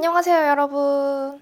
안녕하세요, 여러분.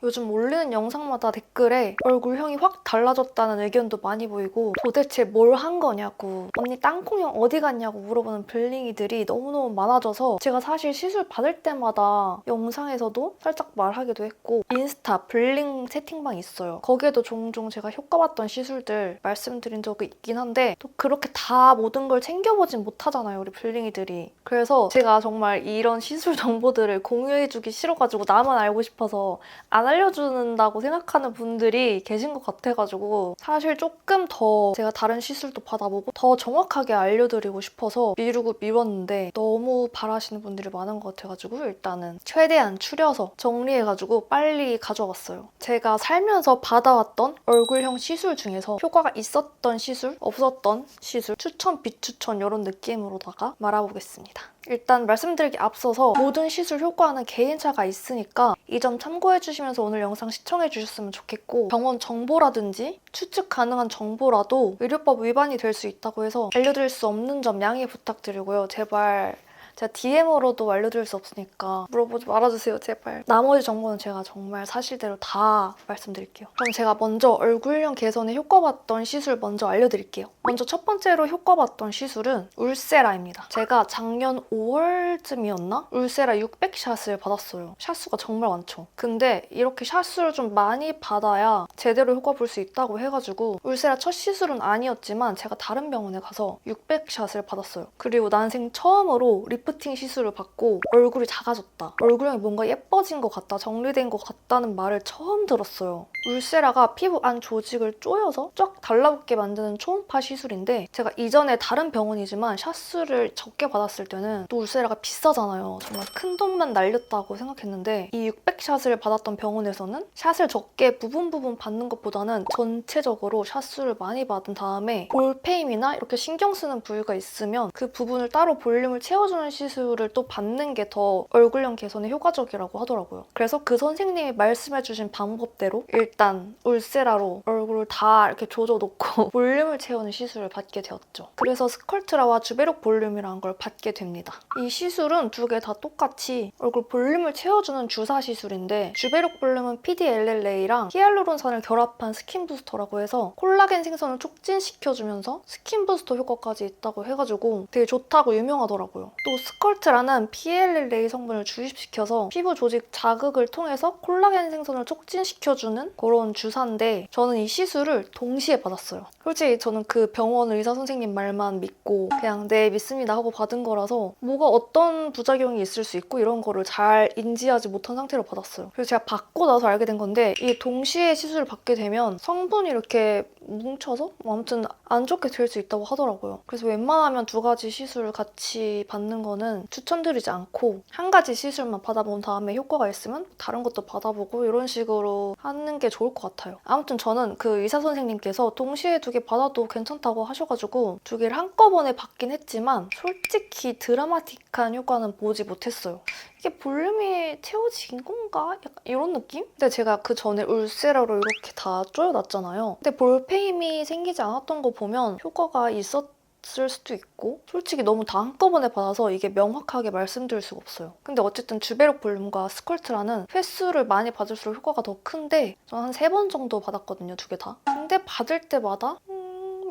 요즘 올리는 영상마다 댓글에 얼굴형이 확 달라졌다는 의견도 많이 보이고 도대체 뭘 한 거냐고 언니 땅콩형 어디 갔냐고 물어보는 블링이들이 너무너무 많아져서 제가 사실 시술 받을 때마다 영상에서도 살짝 말하기도 했고 인스타 블링 채팅방이 있어요. 거기에도 종종 제가 효과봤던 시술들 말씀드린 적이 있긴 한데 또 그렇게 다 모든 걸 챙겨보진 못하잖아요, 우리 블링이들이. 그래서 제가 정말 이런 시술 정보들을 공유해주기 싫어가지고 나만 알고 싶어서 안 알려준다고 생각하는 분들이 계신 것 같아가지고 사실 조금 더 제가 다른 시술도 받아보고 더 정확하게 알려드리고 싶어서 미루고 미뤘는데 너무 바라시는 분들이 많은 것 같아가지고 일단은 최대한 추려서 정리해가지고 빨리 가져왔어요. 제가 살면서 받아왔던 얼굴형 시술 중에서 효과가 있었던 시술, 없었던 시술, 추천, 비추천 이런 느낌으로다가 말아보겠습니다. 일단 말씀드리기 앞서서 모든 시술 효과는 개인차가 있으니까 이 점 참고해주시면서 오늘 영상 시청해주셨으면 좋겠고 병원 정보라든지 추측 가능한 정보라도 의료법 위반이 될 수 있다고 해서 알려드릴 수 없는 점 양해 부탁드리고요. 제발 제가 DM으로도 알려드릴 수 없으니까 물어보지 말아주세요, 제발. 나머지 정보는 제가 정말 사실대로 다 말씀드릴게요. 그럼 제가 먼저 얼굴형 개선에 효과봤던 시술 먼저 알려드릴게요. 먼저 첫 번째로 효과봤던 시술은 울세라입니다. 제가 작년 5월쯤이었나? 울세라 600샷을 받았어요. 샷수가 정말 많죠. 근데 이렇게 샷수를 좀 많이 받아야 제대로 효과 볼 수 있다고 해가지고 울세라 첫 시술은 아니었지만 제가 다른 병원에 가서 600샷을 받았어요. 그리고 난생 처음으로 리프팅 시술을 받고 얼굴이 작아졌다, 얼굴형이 뭔가 예뻐진 것 같다, 정리된 것 같다는 말을 처음 들었어요. 울세라가 피부 안 조직을 쪼여서 쫙 달라붙게 만드는 초음파 시술인데 제가 이전에 다른 병원이지만 샷수를 적게 받았을 때는 또 울세라가 비싸잖아요. 정말 큰 돈만 날렸다고 생각했는데 이 600샷을 받았던 병원에서는 샷을 적게 부분 받는 것보다는 전체적으로 샷수를 많이 받은 다음에 볼페임이나 이렇게 신경 쓰는 부위가 있으면 그 부분을 따로 볼륨을 채워주는 시술을 또 받는 게 더 얼굴형 개선에 효과적이라고 하더라고요. 그래서 그 선생님이 말씀해주신 방법대로 일단 울세라로 얼굴을 다 이렇게 조져놓고 볼륨을 채우는 시술을 받게 되었죠. 그래서 스컬트라와 주베록 볼륨이라는 걸 받게 됩니다. 이 시술은 두 개 다 똑같이 얼굴 볼륨을 채워주는 주사 시술인데 주베록 볼륨은 PDLLA랑 히알루론산을 결합한 스킨 부스터라고 해서 콜라겐 생성을 촉진시켜주면서 스킨 부스터 효과까지 있다고 해가지고 되게 좋다고 유명하더라고요. 또 스컬트라는 PLLA 성분을 주입시켜서 피부 조직 자극을 통해서 콜라겐 생성을 촉진시켜주는 그런 주사인데 저는 이 시술을 동시에 받았어요. 솔직히 저는 그 병원 의사 선생님 말만 믿고 그냥 네 믿습니다 하고 받은 거라서 뭐가 어떤 부작용이 있을 수 있고 이런 거를 잘 인지하지 못한 상태로 받았어요. 그래서 제가 받고 나서 알게 된 건데 이 동시에 시술을 받게 되면 성분이 이렇게 뭉쳐서 아무튼 안 좋게 될 수 있다고 하더라고요. 그래서 웬만하면 두 가지 시술을 같이 받는 거는 추천드리지 않고 한 가지 시술만 받아본 다음에 효과가 있으면 다른 것도 받아보고 이런 식으로 하는 게 좋을 것 같아요. 아무튼 저는 그 의사 선생님께서 동시에 두 개 받아도 괜찮다고 하셔가지고 두 개를 한꺼번에 받긴 했지만 솔직히 드라마틱한 효과는 보지 못했어요. 이게 볼륨이 채워진 건가? 약간 이런 느낌? 근데 제가 그 전에 울세라로 이렇게 다 쪼여놨잖아요. 근데 볼페임이 생기지 않았던 거 보면 효과가 있었을 수도 있고 솔직히 너무 다 한꺼번에 받아서 이게 명확하게 말씀드릴 수가 없어요. 근데 어쨌든 주베록 볼륨과 스컬트라는 횟수를 많이 받을수록 효과가 더 큰데 저는 한 3번 정도 받았거든요, 두 개 다. 근데 받을 때마다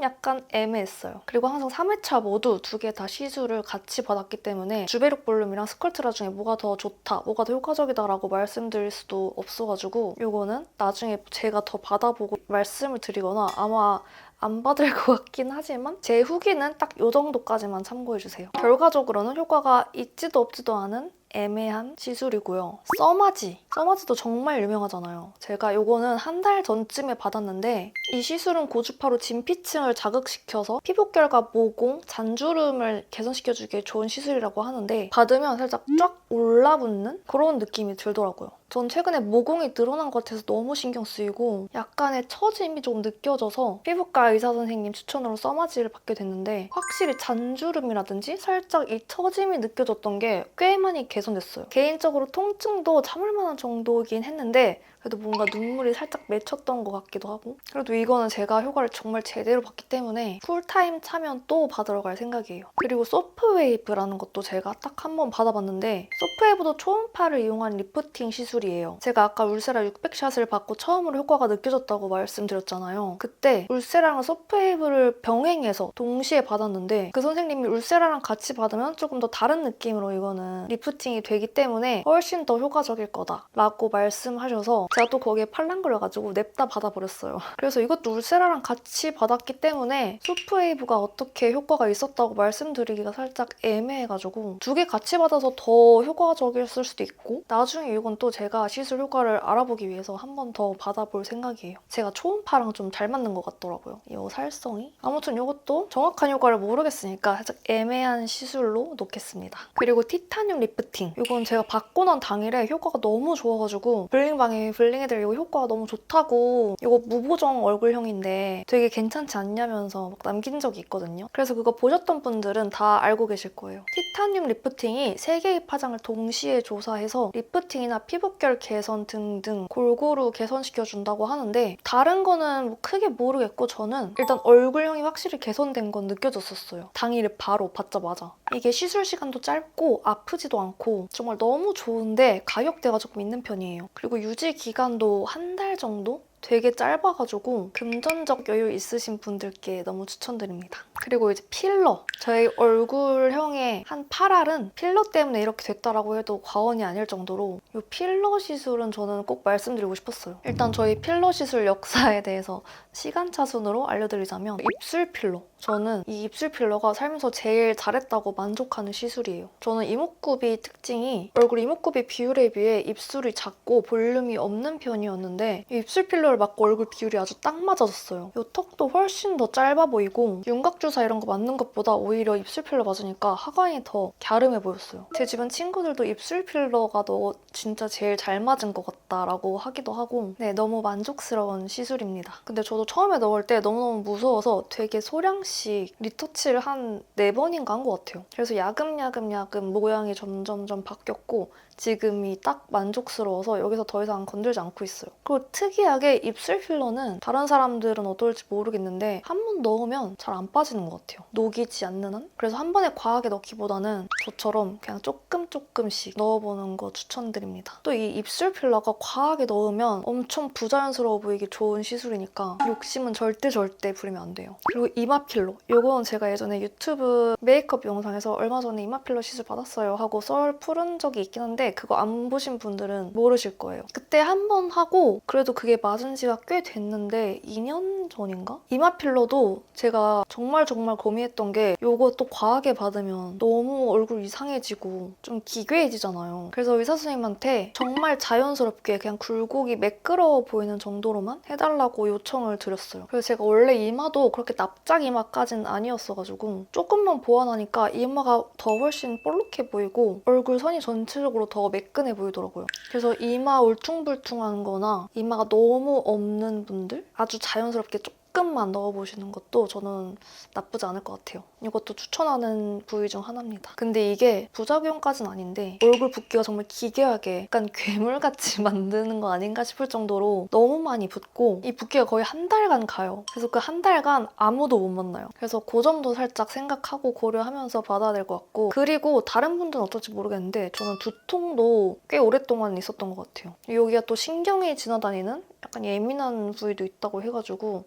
약간 애매했어요. 그리고 항상 3회차 모두 두 개 다 시술을 같이 받았기 때문에 주베록 볼륨이랑 스컬트라 중에 뭐가 더 좋다, 뭐가 더 효과적이다라고 말씀드릴 수도 없어가지고 이거는 나중에 제가 더 받아보고 말씀을 드리거나 아마 안 받을 것 같긴 하지만 제 후기는 딱 이 정도까지만 참고해주세요. 결과적으로는 효과가 있지도 없지도 않은 애매한 시술이고요. 써마지도 정말 유명하잖아요. 제가 이거는 한 달 전쯤에 받았는데 이 시술은 고주파로 진피층을 자극시켜서 피부결과 모공, 잔주름을 개선시켜주기에 좋은 시술이라고 하는데 받으면 살짝 쫙 올라붙는 그런 느낌이 들더라고요. 전 최근에 모공이 늘어난 것 같아서 너무 신경 쓰이고 약간의 처짐이 좀 느껴져서 피부과 의사 선생님 추천으로 써마지를 받게 됐는데 확실히 잔주름이라든지 살짝 이 처짐이 느껴졌던 게 꽤 많이 개선됐어요. 개인적으로 통증도 참을 만한 정도이긴 했는데 그래도 뭔가 눈물이 살짝 맺혔던 것 같기도 하고 그래도 이거는 제가 효과를 정말 제대로 봤기 때문에 쿨타임 차면 또 받으러 갈 생각이에요. 그리고 소프웨이브라는 것도 제가 딱 한 번 받아봤는데 소프웨이브도 초음파를 이용한 리프팅 시술이에요. 제가 아까 울세라 600샷을 받고 처음으로 효과가 느껴졌다고 말씀드렸잖아요. 그때 울세라랑 소프웨이브를 병행해서 동시에 받았는데 그 선생님이 울세라랑 같이 받으면 조금 더 다른 느낌으로 이거는 리프팅이 되기 때문에 훨씬 더 효과적일 거다라고 말씀하셔서 제가 또 거기에 팔랑거려가지고 냅다 받아버렸어요. 그래서 이것도 울세라랑 같이 받았기 때문에 소프웨이브가 어떻게 효과가 있었다고 말씀드리기가 살짝 애매해가지고 두 개 같이 받아서 더 효과적이었을 수도 있고 나중에 이건 또 제가 시술 효과를 알아보기 위해서 한 번 더 받아볼 생각이에요. 제가 초음파랑 좀 잘 맞는 것 같더라고요. 이 살성이. 아무튼 이것도 정확한 효과를 모르겠으니까 살짝 애매한 시술로 놓겠습니다. 그리고 티타늄 리프팅. 이건 제가 받고 난 당일에 효과가 너무 좋아가지고 블링방에 블링애들 이거 효과가 너무 좋다고 이거 무보정 얼굴형인데 되게 괜찮지 않냐면서 막 남긴 적이 있거든요. 그래서 그거 보셨던 분들은 다 알고 계실 거예요. 티타늄 리프팅이 3개의 파장을 동시에 조사해서 리프팅이나 피부결 개선 등등 골고루 개선시켜준다고 하는데 다른 거는 뭐 크게 모르겠고 저는 일단 얼굴형이 확실히 개선된 건 느껴졌었어요. 당일에 바로 받자마자. 이게 시술 시간도 짧고 아프지도 않고 정말 너무 좋은데 가격대가 조금 있는 편이에요. 그리고 유지 기간도 한 달 정도? 되게 짧아가지고 금전적 여유 있으신 분들께 너무 추천드립니다. 그리고 이제 필러. 저희 얼굴형의 한 8알은 필러 때문에 이렇게 됐다라고 해도 과언이 아닐 정도로 이 필러 시술은 저는 꼭 말씀드리고 싶었어요. 일단 저희 필러 시술 역사에 대해서 시간차순으로 알려드리자면 입술 필러. 저는 이 입술 필러가 살면서 제일 잘했다고 만족하는 시술이에요. 저는 이목구비 특징이 얼굴 이목구비 비율에 비해 입술이 작고 볼륨이 없는 편이었는데 이 입술 필러를 맞고 얼굴 비율이 아주 딱 맞아졌어요. 이 턱도 훨씬 더 짧아 보이고 윤곽주사 이런 거 맞는 것보다 오히려 입술 필러 맞으니까 하관이 더 갸름해 보였어요. 제 주변 친구들도 입술 필러가 너 진짜 제일 잘 맞은 것 같다라고 하기도 하고 네, 너무 만족스러운 시술입니다. 근데 저도 처음에 넣을 때 너무너무 무서워서 되게 소량씩 리터치를 한 4번인가 한 것 같아요. 그래서 야금야금 모양이 점점점 바뀌었고 지금이 딱 만족스러워서 여기서 더 이상 건들지 않고 있어요. 그리고 특이하게 입술 필러는 다른 사람들은 어떨지 모르겠는데 한 번 넣으면 잘 안 빠지는 것 같아요. 녹이지 않는 한? 그래서 한 번에 과하게 넣기보다는 저처럼 그냥 조금씩 넣어보는 거 추천드립니다. 또 이 입술 필러가 과하게 넣으면 엄청 부자연스러워 보이기 좋은 시술이니까 욕심은 절대 부리면 안 돼요. 그리고 이마 필러. 이건 제가 예전에 유튜브 메이크업 영상에서 얼마 전에 이마 필러 시술 받았어요 하고 썰 풀은 적이 있긴 한데 그거 안 보신 분들은 모르실 거예요. 그때 한 번 하고 그래도 그게 맞은 지가 꽤 됐는데 2년 전인가? 이마 필러도 제가 정말 고민했던 게 이거 또 과하게 받으면 너무 얼굴 이상해지고 좀 기괴해지잖아요. 그래서 의사 선생님한테 정말 자연스럽게 그냥 굴곡이 매끄러워 보이는 정도로만 해달라고 요청을 드렸어요. 그래서 제가 원래 이마도 그렇게 납작 이마까지는 아니었어가지고 조금만 보완하니까 이마가 더 훨씬 볼록해 보이고 얼굴 선이 전체적으로 더 매끈해 보이더라고요. 그래서 이마 울퉁불퉁한 거나 이마가 너무 없는 분들 아주 자연스럽게 조금만 넣어보시는 것도 저는 나쁘지 않을 것 같아요. 이것도 추천하는 부위 중 하나입니다. 근데 이게 부작용까지는 아닌데 얼굴 붓기가 정말 기괴하게 약간 괴물같이 만드는 거 아닌가 싶을 정도로 너무 많이 붓고 이 붓기가 거의 한 달간 가요. 그래서 그 한 달간 아무도 못 만나요. 그래서 그 점도 살짝 생각하고 고려하면서 받아야 될 것 같고 그리고 다른 분들은 어떨지 모르겠는데 저는 두통도 꽤 오랫동안 있었던 것 같아요. 여기가 또 신경이 지나다니는 약간 예민한 부위도 있다고 해가지고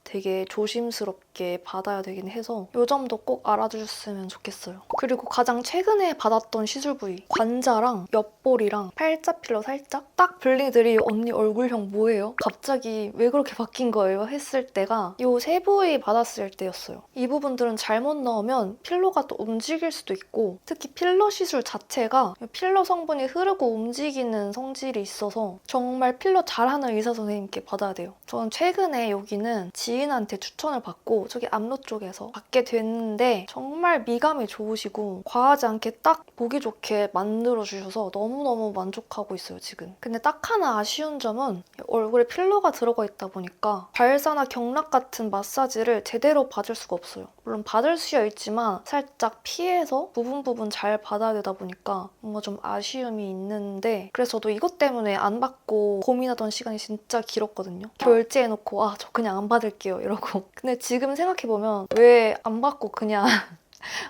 되게 조심스럽게 받아야 되긴 해서 이 점도 꼭 알아주셨으면 좋겠어요. 그리고 가장 최근에 받았던 시술 부위 관자랑 옆볼이랑 팔자 필러 살짝 딱 블링들이 언니 얼굴형 뭐예요? 갑자기 왜 그렇게 바뀐 거예요? 했을 때가 이 세 부위 받았을 때였어요. 이 부분들은 잘못 넣으면 필러가 또 움직일 수도 있고 특히 필러 시술 자체가 필러 성분이 흐르고 움직이는 성질이 있어서 정말 필러 잘하는 의사 선생님께 받아야 돼요. 저는 최근에 여기는 지읒 지인한테 추천을 받고 저기 압로 쪽에서 받게 됐는데 정말 미감이 좋으시고 과하지 않게 딱 보기 좋게 만들어주셔서 너무너무 만족하고 있어요, 지금. 근데 딱 하나 아쉬운 점은 얼굴에 필러가 들어가 있다 보니까 발사나 경락 같은 마사지를 제대로 받을 수가 없어요. 물론 받을 수야 있지만 살짝 피해서 부분 잘 받아야 되다 보니까 뭔가 좀 아쉬움이 있는데 그래서 저도 이것 때문에 안 받고 고민하던 시간이 진짜 길었거든요. 결제해놓고 저 그냥 안 받을게요 이러고. 근데 지금 생각해보면 왜 안 받고 그냥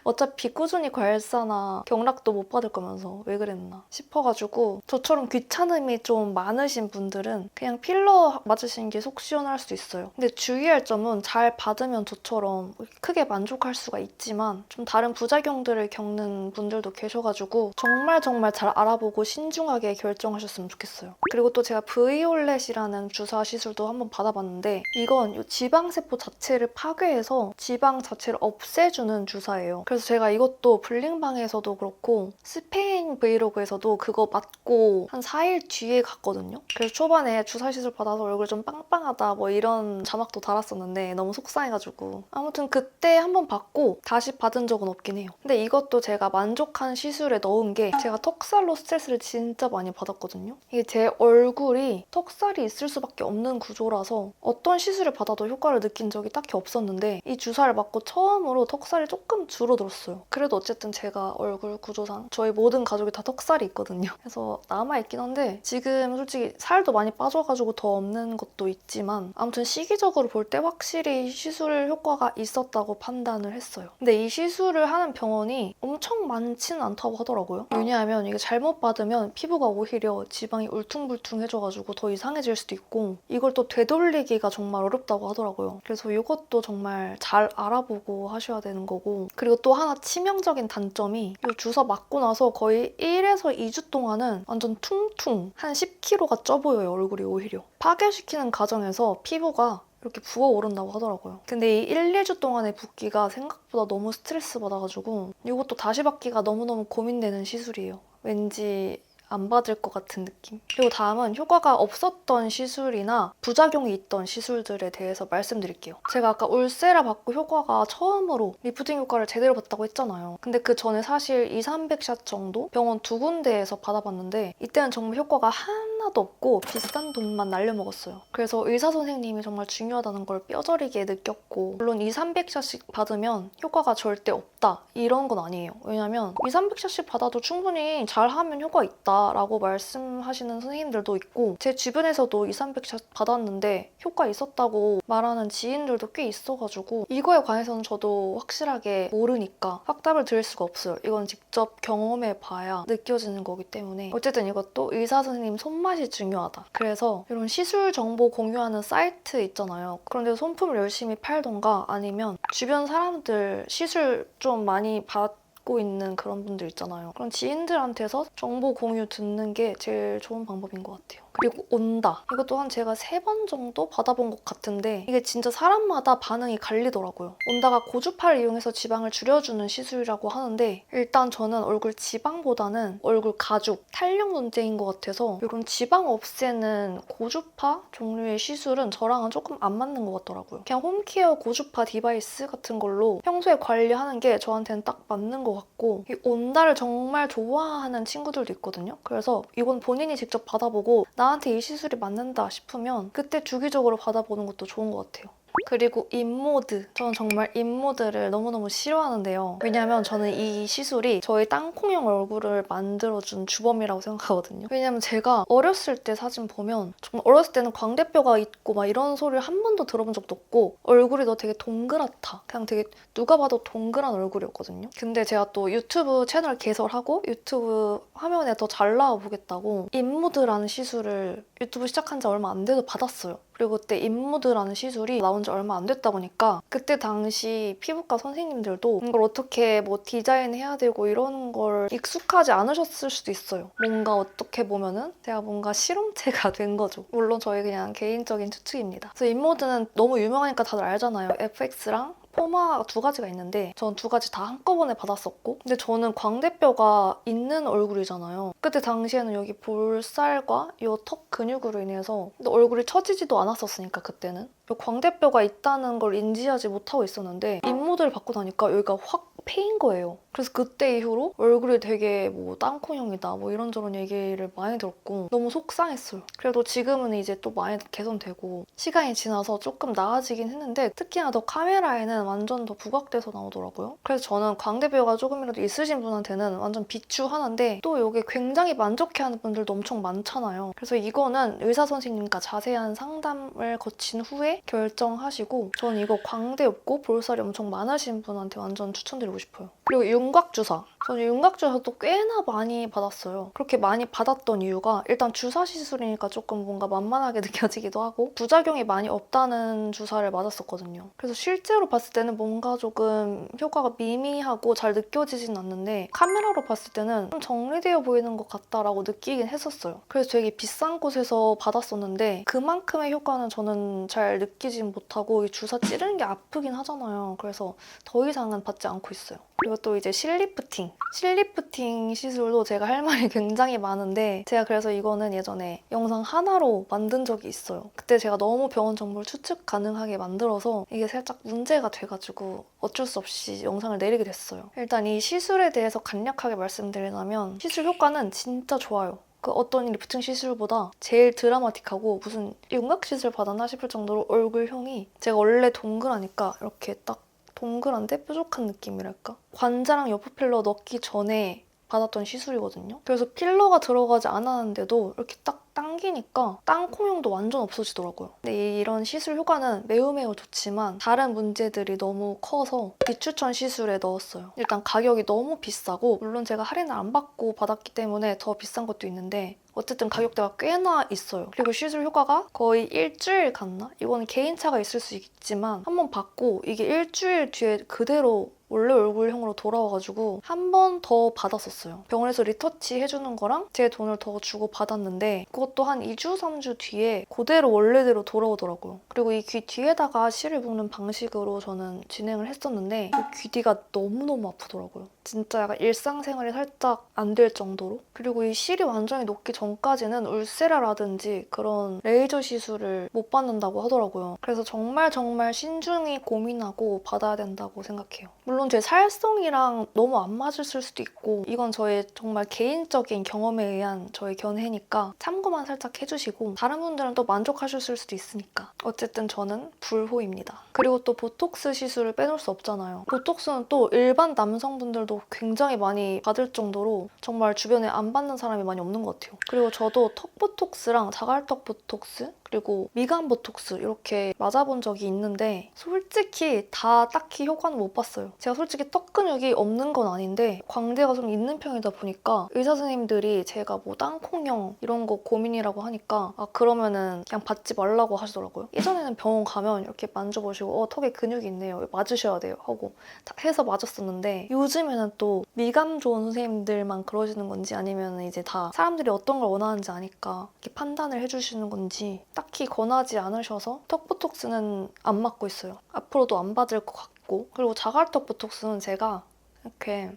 어차피 꾸준히 괄사나 경락도 못 받을 거면서 왜 그랬나 싶어가지고 저처럼 귀찮음이 좀 많으신 분들은 그냥 필러 맞으시는 게 속 시원할 수도 있어요. 근데 주의할 점은 잘 받으면 저처럼 크게 만족할 수가 있지만 좀 다른 부작용들을 겪는 분들도 계셔가지고 정말 잘 알아보고 신중하게 결정하셨으면 좋겠어요. 그리고 또 제가 브이올렛이라는 주사 시술도 한번 받아봤는데 이건 이 지방세포 자체를 파괴해서 지방 자체를 없애주는 주사예요. 그래서 제가 이것도 블링방에서도 그렇고 스페인 브이로그에서도 그거 맞고 한 4일 뒤에 갔거든요. 그래서 초반에 주사 시술 받아서 얼굴 좀 빵빵하다 뭐 이런 자막도 달았었는데 너무 속상해가지고 아무튼 그때 한번 받고 다시 받은 적은 없긴 해요. 근데 이것도 제가 만족한 시술에 넣은 게 제가 턱살로 스트레스를 진짜 많이 받았거든요. 이게 제 얼굴이 턱살이 있을 수밖에 없는 구조라서 어떤 시술을 받아도 효과를 느낀 적이 딱히 없었는데 이 주사를 맞고 처음으로 턱살이 조금 줄어들었어요. 그래도 어쨌든 제가 얼굴 구조상 저희 모든 가족이 다 턱살이 있거든요. 그래서 남아있긴 한데 지금 솔직히 살도 많이 빠져가지고 더 없는 것도 있지만 아무튼 시기적으로 볼 때 확실히 시술 효과가 있었다고 판단을 했어요. 근데 이 시술을 하는 병원이 엄청 많지는 않다고 하더라고요. 왜냐하면 이게 잘못 받으면 피부가 오히려 지방이 울퉁불퉁해져가지고 더 이상해질 수도 있고 이걸 또 되돌리기가 정말 어렵다고 하더라고요. 그래서 이것도 정말 잘 알아보고 하셔야 되는 거고 그리고 또 하나 치명적인 단점이 이 주사 맞고 나서 거의 1에서 2주 동안은 완전 퉁퉁 한 10kg가 쪄 보여요, 얼굴이 오히려. 파괴시키는 과정에서 피부가 이렇게 부어오른다고 하더라고요. 근데 이 1, 2주 동안의 붓기가 생각보다 너무 스트레스 받아가지고 이것도 다시 받기가 너무너무 고민되는 시술이에요. 왠지 안 받을 것 같은 느낌. 그리고 다음은 효과가 없었던 시술이나 부작용이 있던 시술들에 대해서 말씀드릴게요. 제가 아까 울세라 받고 효과가 처음으로 리프팅 효과를 제대로 봤다고 했잖아요. 근데 그 전에 사실 200~300샷 정도 병원 2군데에서 받아봤는데 이때는 정말 효과가 하나도 없고 비싼 돈만 날려먹었어요. 그래서 의사 선생님이 정말 중요하다는 걸 뼈저리게 느꼈고 물론 200~300샷씩 받으면 효과가 절대 없다 이런 건 아니에요. 왜냐면 200~300샷씩 받아도 충분히 잘하면 효과 있다 라고 말씀하시는 선생님들도 있고 제 주변에서도 200~300샷 받았는데 효과 있었다고 말하는 지인들도 꽤 있어가지고 이거에 관해서는 저도 확실하게 모르니까 확답을 드릴 수가 없어요. 이건 직접 경험해봐야 느껴지는 거기 때문에 어쨌든 이것도 의사 선생님 손맛이 중요하다. 그래서 이런 시술 정보 공유하는 사이트 있잖아요. 그런데 손품을 열심히 팔던가 아니면 주변 사람들 시술 좀 많이 받고 있는 그런 분들 있잖아요. 그런 지인들한테서 정보 공유 듣는 게 제일 좋은 방법인 것 같아요. 그리고 온다. 이것 또한 제가 3번 정도 받아본 것 같은데 이게 진짜 사람마다 반응이 갈리더라고요. 온다가 고주파를 이용해서 지방을 줄여주는 시술이라고 하는데 일단 저는 얼굴 지방보다는 얼굴 가죽, 탄력 문제인 것 같아서 이런 지방 없애는 고주파 종류의 시술은 저랑은 조금 안 맞는 것 같더라고요. 그냥 홈케어 고주파 디바이스 같은 걸로 평소에 관리하는 게 저한테는 딱 맞는 것 같고 이 온다를 정말 좋아하는 친구들도 있거든요. 그래서 이건 본인이 직접 받아보고 나한테 이 시술이 맞는다 싶으면 그때 주기적으로 받아보는 것도 좋은 것 같아요. 그리고 인모드. 저는 정말 인모드를 너무너무 싫어하는데요. 왜냐면 저는 이 시술이 저의 땅콩형 얼굴을 만들어준 주범이라고 생각하거든요. 왜냐면 제가 어렸을 때 사진 보면 정말 어렸을 때는 광대뼈가 있고 막 이런 소리를 한 번도 들어본 적도 없고 얼굴이 너 되게 동그랗다. 그냥 되게 누가 봐도 동그란 얼굴이었거든요. 근데 제가 또 유튜브 채널 개설하고 유튜브 화면에 더 잘 나와 보겠다고 인모드라는 시술을 유튜브 시작한 지 얼마 안 돼도 받았어요. 그리고 그때 인모드라는 시술이 나온 지 얼마 안 됐다 보니까 그때 당시 피부과 선생님들도 이걸 어떻게 뭐 디자인해야 되고 이런 걸 익숙하지 않으셨을 수도 있어요. 뭔가 어떻게 보면은 제가 뭔가 실험체가 된 거죠. 물론 저희 그냥 개인적인 추측입니다. 그래서 인모드는 너무 유명하니까 다들 알잖아요. FX랑 포마 두 가지가 있는데 전 두 가지 다 한꺼번에 받았었고, 근데 저는 광대뼈가 있는 얼굴이잖아요. 그때 당시에는 여기 볼살과 이 턱 근육으로 인해서 근데 얼굴이 처지지도 않았었으니까 그때는 이 광대뼈가 있다는 걸 인지하지 못하고 있었는데 입모델을 받고 나니까 여기가 확 패인 거예요. 그래서 그때 이후로 얼굴이 되게 뭐 땅콩형이다 뭐 이런저런 얘기를 많이 들었고 너무 속상했어요. 그래도 지금은 이제 또 많이 개선되고 시간이 지나서 조금 나아지긴 했는데 특히나 더 카메라에는 완전 더 부각돼서 나오더라고요. 그래서 저는 광대뼈가 조금이라도 있으신 분한테는 완전 비추하는데 또 이게 굉장히 만족해하는 분들도 엄청 많잖아요. 그래서 이거는 의사 선생님과 자세한 상담을 거친 후에 결정하시고 저는 이거 광대 없고 볼살이 엄청 많으신 분한테 완전 추천드리고 싶어요. 그리고 윤곽주사. 저는 윤곽주사도 꽤나 많이 받았어요. 그렇게 많이 받았던 이유가 일단 주사 시술이니까 조금 뭔가 만만하게 느껴지기도 하고 부작용이 많이 없다는 주사를 맞았었거든요. 그래서 실제로 봤을 때는 뭔가 조금 효과가 미미하고 잘 느껴지진 않는데 카메라로 봤을 때는 좀 정리되어 보이는 것 같다라고 느끼긴 했었어요. 그래서 되게 비싼 곳에서 받았었는데 그만큼의 효과는 저는 잘 느끼진 못하고 이 주사 찌르는 게 아프긴 하잖아요. 그래서 더 이상은 받지 않고 있어요. 그리고 또 이제 실리프팅. 실리프팅 시술도 제가 할 말이 굉장히 많은데 제가 그래서 이거는 예전에 영상 하나로 만든 적이 있어요. 그때 제가 너무 병원 정보를 추측 가능하게 만들어서 이게 살짝 문제가 돼가지고 어쩔 수 없이 영상을 내리게 됐어요. 일단 이 시술에 대해서 간략하게 말씀드리자면 시술 효과는 진짜 좋아요. 그 어떤 리프팅 시술보다 제일 드라마틱하고 무슨 윤곽 시술 받았나 싶을 정도로 얼굴형이 제가 원래 동그라니까 이렇게 딱 동그란데 뾰족한 느낌이랄까? 관자랑 옆에 필러 넣기 전에 받았던 시술이거든요. 그래서 필러가 들어가지 않았는데도 이렇게 딱 당기니까 땅콩형도 완전 없어지더라고요. 근데 이런 시술 효과는 매우 매우 좋지만 다른 문제들이 너무 커서 비추천 시술에 넣었어요. 일단 가격이 너무 비싸고 물론 제가 할인을 안 받고 받았기 때문에 더 비싼 것도 있는데 어쨌든 가격대가 꽤나 있어요. 그리고 시술 효과가 거의 일주일 갔나? 이거는 개인차가 있을 수 있지만 한 번 받고 이게 일주일 뒤에 그대로 원래 얼굴형으로 돌아와가지고 한 번 더 받았었어요. 병원에서 리터치 해주는 거랑 제 돈을 더 주고 받았는데 그것도 한 2주, 3주 뒤에 그대로 원래대로 돌아오더라고요. 그리고 이 귀 뒤에다가 실을 묶는 방식으로 저는 진행을 했었는데 이 귀 뒤가 너무너무 아프더라고요. 진짜 약간 일상생활이 살짝 안 될 정도로. 그리고 이 실이 완전히 녹기 전까지는 울세라라든지 그런 레이저 시술을 못 받는다고 하더라고요. 그래서 정말 신중히 고민하고 받아야 된다고 생각해요. 물론 제 살성이랑 너무 안 맞을 수도 있고 이건 저의 정말 개인적인 경험에 의한 저의 견해니까 참고만 살짝 해주시고 다른 분들은 또 만족하셨을 수도 있으니까 어쨌든 저는 불호입니다. 그리고 또 보톡스 시술을 빼놓을 수 없잖아요. 보톡스는 또 일반 남성분들도 굉장히 많이 받을 정도로 정말 주변에 안 받는 사람이 많이 없는 것 같아요. 그리고 저도 턱 보톡스랑 자갈턱 보톡스 그리고 미간 보톡스 이렇게 맞아본 적이 있는데 솔직히 다 딱히 효과는 못 봤어요. 제가 솔직히 턱 근육이 없는 건 아닌데 광대가 좀 있는 편이다 보니까 의사 선생님들이 제가 뭐 땅콩형 이런 거 고민이라고 하니까 아 그러면은 그냥 받지 말라고 하시더라고요. 예전에는 병원 가면 이렇게 만져보시고 턱에 근육이 있네요. 맞으셔야 돼요 하고 다 해서 맞았었는데 요즘에는 또 미감 좋은 선생님들만 그러시는 건지 아니면 이제 다 사람들이 어떤 걸 원하는지 아니까 이렇게 판단을 해주시는 건지 딱히 권하지 않으셔서 턱 보톡스는 안 맞고 있어요. 앞으로도 안 받을 것 같고 그리고 자갈턱 보톡스는 제가 이렇게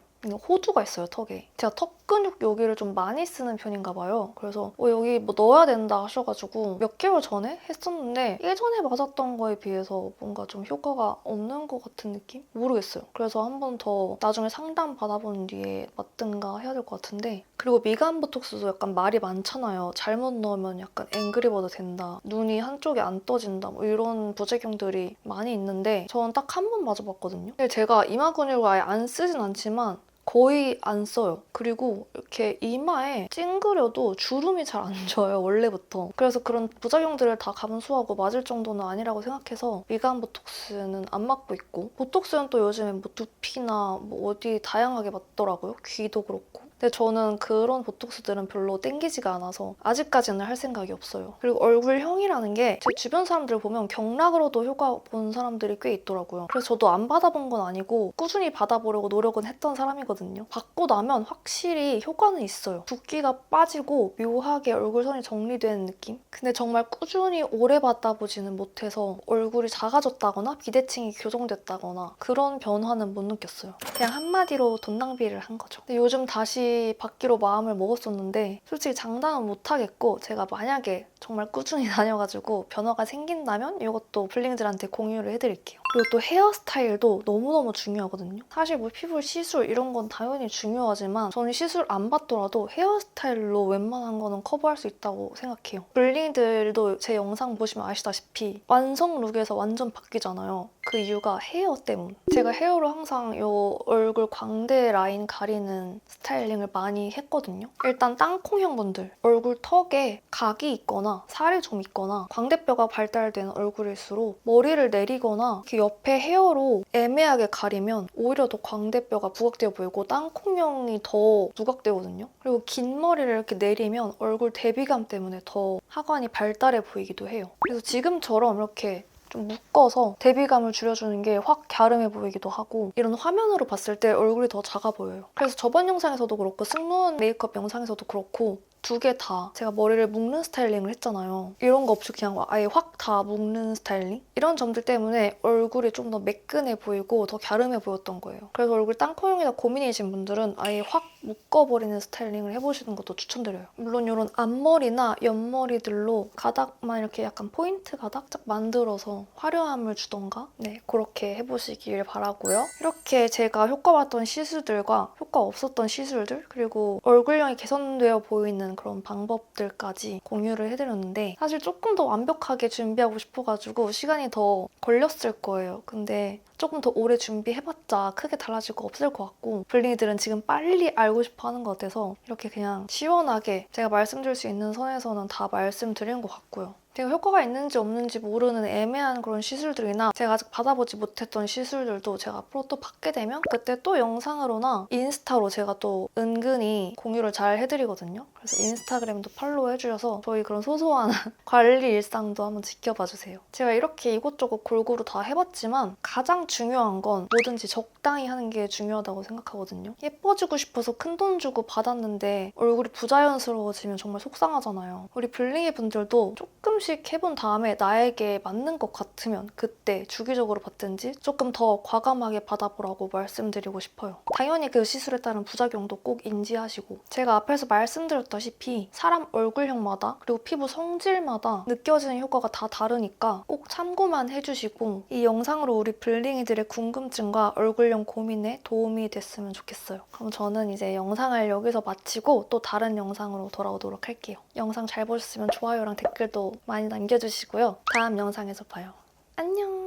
호두가 있어요, 턱에. 제가 턱 근육 여기를 좀 많이 쓰는 편인가 봐요. 그래서 여기 뭐 넣어야 된다 하셔가지고 몇 개월 전에 했었는데 예전에 맞았던 거에 비해서 뭔가 좀 효과가 없는 것 같은 느낌? 모르겠어요. 그래서 한 번 더 나중에 상담 받아본 뒤에 맞든가 해야 될 것 같은데 그리고 미간 보톡스도 약간 말이 많잖아요. 잘못 넣으면 약간 앵그리버드 된다. 눈이 한쪽에 안 떠진다. 뭐 이런 부작용들이 많이 있는데 저는 딱 한 번 맞아봤거든요. 근데 제가 이마 근육을 아예 안 쓰진 않지만 거의 안 써요. 그리고 이렇게 이마에 찡그려도 주름이 잘 안 져요, 원래부터. 그래서 그런 부작용들을 다 감수하고 맞을 정도는 아니라고 생각해서 미간 보톡스는 안 맞고 있고 보톡스는 또 요즘에 뭐 두피나 뭐 어디 다양하게 맞더라고요. 귀도 그렇고. 근데 저는 그런 보톡스들은 별로 땡기지가 않아서 아직까지는 할 생각이 없어요. 그리고 얼굴형이라는 게 제 주변 사람들 보면 경락으로도 효과 본 사람들이 꽤 있더라고요. 그래서 저도 안 받아본 건 아니고 꾸준히 받아보려고 노력은 했던 사람이거든요. 받고 나면 확실히 효과는 있어요. 붓기가 빠지고 묘하게 얼굴선이 정리되는 느낌? 근데 정말 꾸준히 오래 받아보지는 못해서 얼굴이 작아졌다거나 비대칭이 교정됐다거나 그런 변화는 못 느꼈어요. 그냥 한마디로 돈 낭비를 한 거죠. 근데 요즘 다시 받기로 마음을 먹었었는데 솔직히 장담은 못 하겠고 제가 만약에 정말 꾸준히 다녀가지고 변화가 생긴다면 이것도 블링들한테 공유를 해드릴게요. 그리고 또 헤어스타일도 너무너무 중요하거든요. 사실 뭐 피부 시술 이런 건 당연히 중요하지만 저는 시술 안 받더라도 헤어스타일로 웬만한 거는 커버할 수 있다고 생각해요. 블링들도 제 영상 보시면 아시다시피 완성 룩에서 완전 바뀌잖아요. 그 이유가 헤어 때문. 제가 헤어로 항상 이 얼굴 광대 라인 가리는 스타일링을 많이 했거든요. 일단 땅콩형 분들 얼굴 턱에 각이 있거나 살이 좀 있거나 광대뼈가 발달된 얼굴일수록 머리를 내리거나 이렇게 옆에 헤어로 애매하게 가리면 오히려 더 광대뼈가 부각되어 보이고 땅콩형이 더 부각되거든요. 그리고 긴 머리를 이렇게 내리면 얼굴 대비감 때문에 더 하관이 발달해 보이기도 해요. 그래서 지금처럼 이렇게 좀 묶어서 대비감을 줄여주는 게 확 갸름해 보이기도 하고 이런 화면으로 봤을 때 얼굴이 더 작아 보여요. 그래서 저번 영상에서도 그렇고 승무원 메이크업 영상에서도 그렇고 두 개 다 제가 머리를 묶는 스타일링을 했잖아요. 이런 거 없이 그냥 아예 확 다 묶는 스타일링? 이런 점들 때문에 얼굴이 좀 더 매끈해 보이고 더 갸름해 보였던 거예요. 그래서 얼굴 땅콩형이다 고민이신 분들은 아예 확 묶어버리는 스타일링을 해보시는 것도 추천드려요. 물론 이런 앞머리나 옆머리들로 가닥만 이렇게 약간 포인트 가닥 쫙 만들어서 화려함을 주던가 네, 그렇게 해보시길 바라고요. 이렇게 제가 효과봤던 시술들과 효과 없었던 시술들 그리고 얼굴형이 개선되어 보이는 그런 방법들까지 공유를 해드렸는데 사실 조금 더 완벽하게 준비하고 싶어가지고 시간이 더 걸렸을 거예요. 근데 조금 더 오래 준비해봤자 크게 달라질 거 없을 것 같고 블링이들은 지금 빨리 알고 싶어 하는 것 같아서 이렇게 그냥 시원하게 제가 말씀드릴 수 있는 선에서는 다 말씀드린 것 같고요. 제가 효과가 있는지 없는지 모르는 애매한 그런 시술들이나 제가 아직 받아보지 못했던 시술들도 제가 앞으로 또 받게 되면 그때 또 영상으로나 인스타로 제가 또 은근히 공유를 잘 해드리거든요. 그래서 인스타그램도 팔로우 해주셔서 저희 그런 소소한 관리 일상도 한번 지켜봐 주세요. 제가 이렇게 이것저것 골고루 다 해봤지만 가장 중요한 건 뭐든지 적당히 하는 게 중요하다고 생각하거든요. 예뻐지고 싶어서 큰돈 주고 받았는데 얼굴이 부자연스러워지면 정말 속상하잖아요. 우리 블링이 분들도 조금씩 해본 다음에 나에게 맞는 것 같으면 그때 주기적으로 받든지 조금 더 과감하게 받아보라고 말씀드리고 싶어요. 당연히 그 시술에 따른 부작용도 꼭 인지하시고 제가 앞에서 말씀드렸다시피 사람 얼굴형마다 그리고 피부 성질마다 느껴지는 효과가 다 다르니까 꼭 참고만 해주시고 이 영상으로 우리 블링이들의 궁금증과 얼굴형 고민에 도움이 됐으면 좋겠어요. 그럼 저는 이제 영상을 여기서 마치고 또 다른 영상으로 돌아오도록 할게요. 영상 잘 보셨으면 좋아요랑 댓글도 많이 남겨주시고요. 다음 영상에서 봐요. 안녕!